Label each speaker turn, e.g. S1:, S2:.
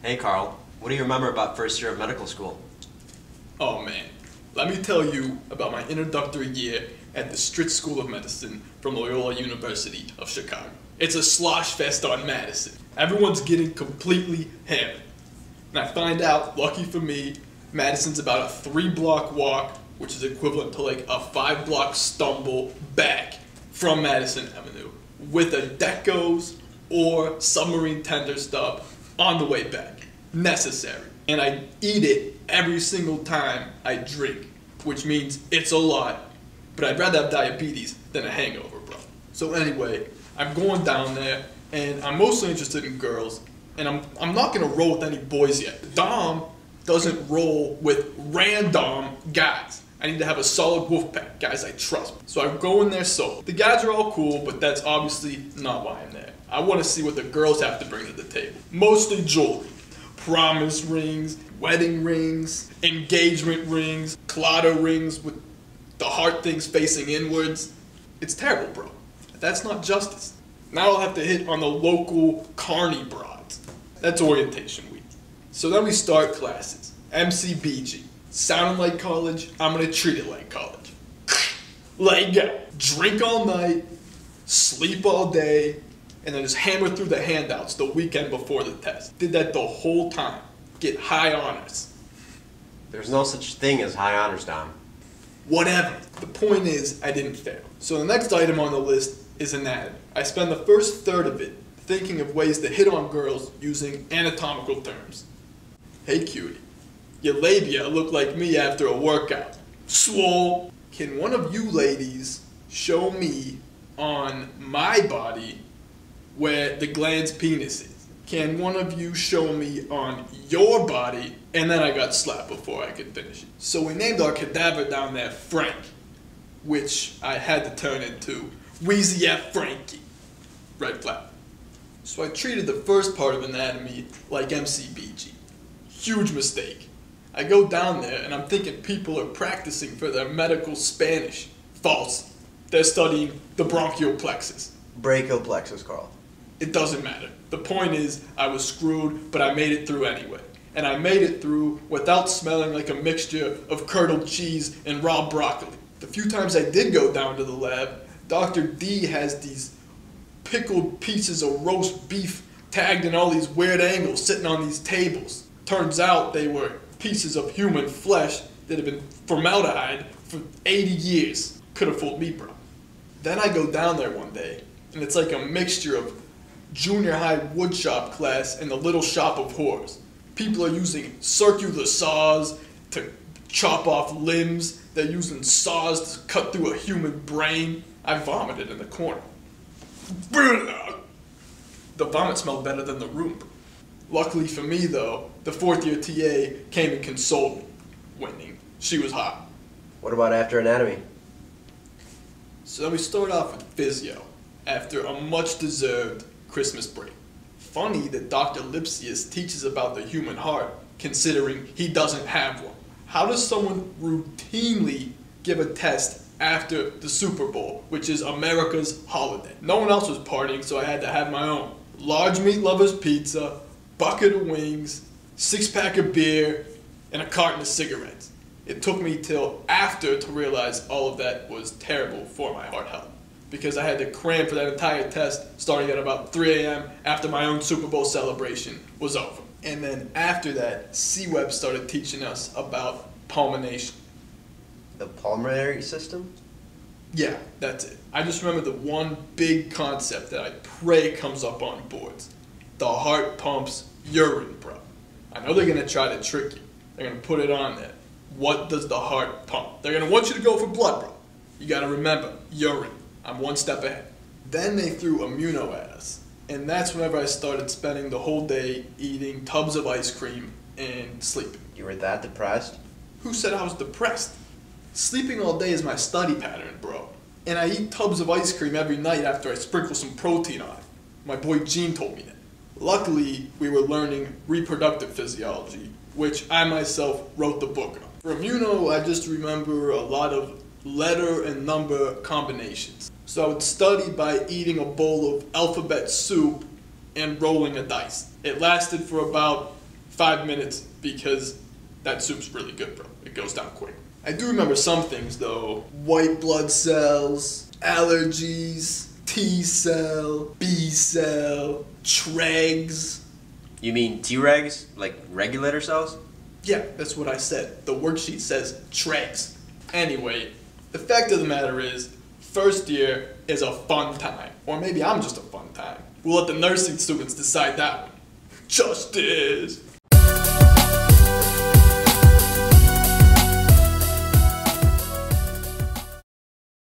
S1: Hey Carl, what do you remember about first year of medical school?
S2: Oh man, let me tell you about my introductory year at the Stritz School of Medicine from Loyola University of Chicago. It's a slosh fest on Madison. Everyone's getting completely hammered. And I find out, lucky for me, Madison's about a 3-block walk, which is equivalent to like a 5-block stumble back from Madison Avenue, with a Decos or submarine tender stub on the way back. Necessary. And I eat it every single time I drink, which means it's a lot, but I'd rather have diabetes than a hangover, bro. So anyway, I'm going down there, and I'm mostly interested in girls, and I'm not gonna roll with any boys yet. Dom doesn't roll with random guys. I need to have a solid wolf pack, guys I trust. So I go in there solo. The guys are all cool, but that's obviously not why I'm there. I want to see what the girls have to bring to the table. Mostly jewelry. Promise rings, wedding rings, engagement rings, claddagh rings with the heart things facing inwards. It's terrible, bro. That's not justice. Now I'll have to hit on the local carny broads. That's orientation week. So then we start classes. MCBG. Sounding like college, I'm gonna treat it like college. Let go. Drink all night, sleep all day, and then just hammer through the handouts the weekend before the test. Did that the whole time. Get high honors.
S1: There's no such thing as high honors, Dom.
S2: Whatever. The point is, I didn't fail. So the next item on the list is anatomy. I spend the first third of it thinking of ways to hit on girls using anatomical terms. Hey cutie, your labia look like me after a workout. Swole. Can one of you ladies show me on my body where the gland's penis is? Can one of you show me on your body? And then I got slapped before I could finish it. So we named our cadaver down there Frank, which I had to turn into Wheezy F. Frankie. Red flag. So I treated the first part of anatomy like MCBG. Huge mistake. I go down there and I'm thinking people are practicing for their medical Spanish. False. They're studying the bronchial plexus.
S1: Brachial plexus, Carl.
S2: It doesn't matter. The point is, I was screwed, but I made it through anyway. And I made it through without smelling like a mixture of curdled cheese and raw broccoli. The few times I did go down to the lab, Dr. D has these pickled pieces of roast beef tagged in all these weird angles sitting on these tables. Turns out they were pieces of human flesh that have been formaldehyde for 80 years. Could have fooled me, bro. Then I go down there one day, and it's like a mixture of junior high woodshop class and the little shop of horrors. People are using circular saws to chop off limbs. They're using saws to cut through a human brain. I vomited in the corner. The vomit smelled better than the room. Luckily for me though, the 4th year TA came and consoled me, winning. She was hot.
S1: What about after anatomy?
S2: So we start off with physio, after a much-deserved Christmas break. Funny that Dr. Lipsius teaches about the human heart, considering he doesn't have one. How does someone routinely give a test after the Super Bowl, which is America's holiday? No one else was partying, so I had to have my own. Large meat lovers pizza, bucket of wings, 6-pack of beer, and a carton of cigarettes. It took me till after to realize all of that was terrible for my heart health, because I had to cram for that entire test starting at about 3 a.m. after my own Super Bowl celebration was over. And then after that, C-Web started teaching us about pulmonation.
S1: The pulmonary system?
S2: Yeah, that's it. I just remember the one big concept that I pray comes up on boards. The heart pumps urine, bro. I know they're going to try to trick you. They're going to put it on there. What does the heart pump? They're going to want you to go for blood, bro. You got to remember, urine. I'm one step ahead. Then they threw immuno at us. And that's whenever I started spending the whole day eating tubs of ice cream and sleeping.
S1: You were that depressed?
S2: Who said I was depressed? Sleeping all day is my study pattern, bro. And I eat tubs of ice cream every night after I sprinkle some protein on it. My boy Gene told me that. Luckily, we were learning reproductive physiology, which I myself wrote the book on. For immuno, I just remember a lot of letter and number combinations. So I would study by eating a bowl of alphabet soup and rolling a dice. It lasted for about 5 minutes because that soup's really good, bro. It goes down quick. I do remember some things though. White blood cells, allergies, T cell, B cell, tregs.
S1: You mean T-regs? Like regulator cells?
S2: Yeah, that's what I said. The worksheet says tregs. Anyway, the fact of the matter is, first year is a fun time. Or maybe I'm just a fun time. We'll let the nursing students decide that one. Justice!